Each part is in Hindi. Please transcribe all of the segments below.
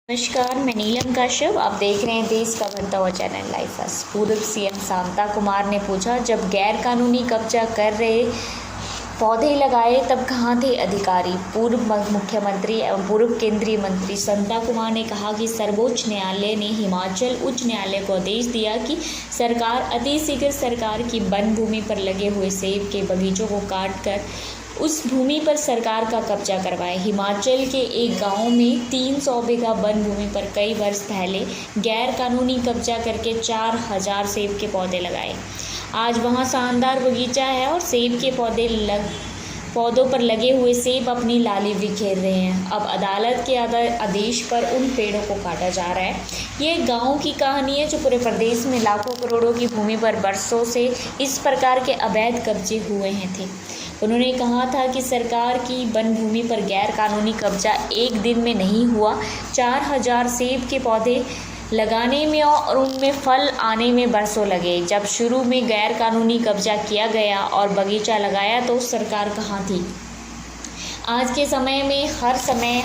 नमस्कार, मैं नीलम काश्यप। आप देख रहे हैं देश का बढ़ता हुआ चैनल लाइव फर्स्ट। पूर्व सीएम शांता कुमार ने पूछा, जब गैर कानूनी कब्जा कर रहे पौधे लगाए तब कहाँ थे अधिकारी। पूर्व मुख्यमंत्री एवं पूर्व केंद्रीय मंत्री शांता कुमार ने कहा कि सर्वोच्च न्यायालय ने हिमाचल उच्च न्यायालय को आदेश दिया कि सरकार अतिशीघ्र सरकार की वन भूमि पर लगे हुए सेब के बगीचों को काट कर उस भूमि पर सरकार का कब्जा करवाए। हिमाचल के एक गांव में 300 बीघा वन भूमि पर कई वर्ष पहले गैर कानूनी कब्जा करके 4000 सेब के पौधे लगाए। आज वहां शानदार बगीचा है और सेब के पौधों पर लगे हुए सेब अपनी लाली बिखेर रहे हैं। अब अदालत के आदेश पर उन पेड़ों को काटा जा रहा है। ये एक गाँव की कहानी है जो पूरे प्रदेश में लाखों करोड़ों की भूमि पर बरसों से इस प्रकार के अवैध कब्जे हुए हैं थे। उन्होंने कहा था कि सरकार की वन भूमि पर गैर कानूनी कब्जा एक दिन में नहीं हुआ। 4000 सेब के पौधे लगाने में और उनमें फल आने में बरसों लगे। जब शुरू में गैर कानूनी कब्जा किया गया और बगीचा लगाया तो सरकार कहाँ थी। आज के समय में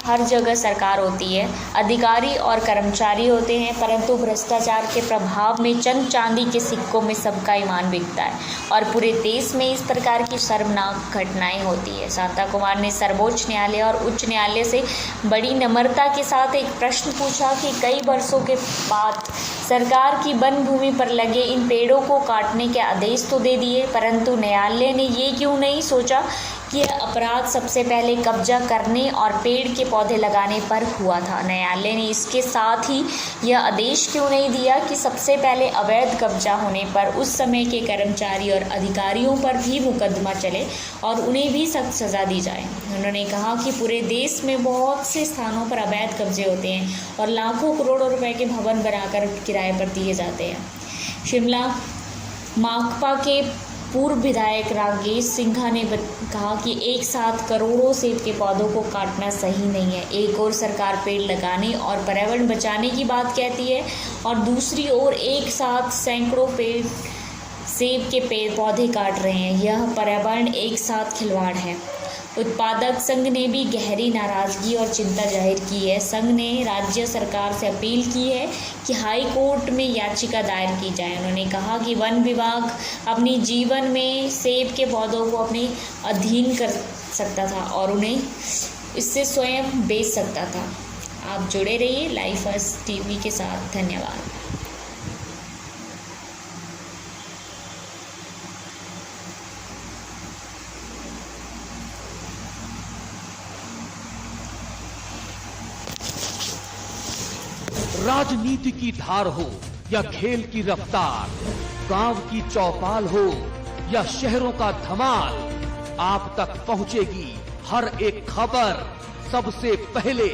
हर जगह सरकार होती है, अधिकारी और कर्मचारी होते हैं, परंतु भ्रष्टाचार के प्रभाव में चंद चांदी के सिक्कों में सबका ईमान बिकता है और पूरे देश में इस प्रकार की शर्मनाक घटनाएं होती है। शांता कुमार ने सर्वोच्च न्यायालय और उच्च न्यायालय से बड़ी नम्रता के साथ एक प्रश्न पूछा कि कई वर्षों के बाद सरकार की वन भूमि पर लगे इन पेड़ों को काटने के आदेश तो दे दिए, परंतु न्यायालय ने ये क्यों नहीं सोचा कि यह अपराध सबसे पहले कब्जा करने और पेड़ के पौधे लगाने पर हुआ था। न्यायालय ने इसके साथ ही यह आदेश क्यों नहीं दिया कि सबसे पहले अवैध कब्जा होने पर उस समय के कर्मचारी और अधिकारियों पर भी मुकदमा चले और उन्हें भी सख्त सज़ा दी जाए। उन्होंने कहा कि पूरे देश में बहुत से स्थानों पर अवैध कब्जे होते हैं और लाखों करोड़ों रुपए के भवन बनाकर किराए पर दिए जाते हैं। शिमला माकपा के पूर्व विधायक राकेश सिंघा ने कहा कि एक साथ करोड़ों सेब के पौधों को काटना सही नहीं है। एक ओर सरकार पेड़ लगाने और पर्यावरण बचाने की बात कहती है और दूसरी ओर एक साथ सैकड़ों पेड़ सेब के पौधे काट रहे हैं। यह पर्यावरण एक साथ खिलवाड़ है। उत्पादक संघ ने भी गहरी नाराजगी और चिंता जाहिर की है। संघ ने राज्य सरकार से अपील की है कि हाई कोर्ट में याचिका दायर की जाए। उन्होंने कहा कि वन विभाग अपनी जीवन में सेब के पौधों को अपने अधीन कर सकता था और उन्हें इससे स्वयं बेच सकता था। आप जुड़े रहिए लाइव फर्स्ट टीवी के साथ। धन्यवाद। राजनीति की धार हो या खेल की रफ्तार, गांव की चौपाल हो या शहरों का धमाल, आप तक पहुंचेगी हर एक खबर सबसे पहले।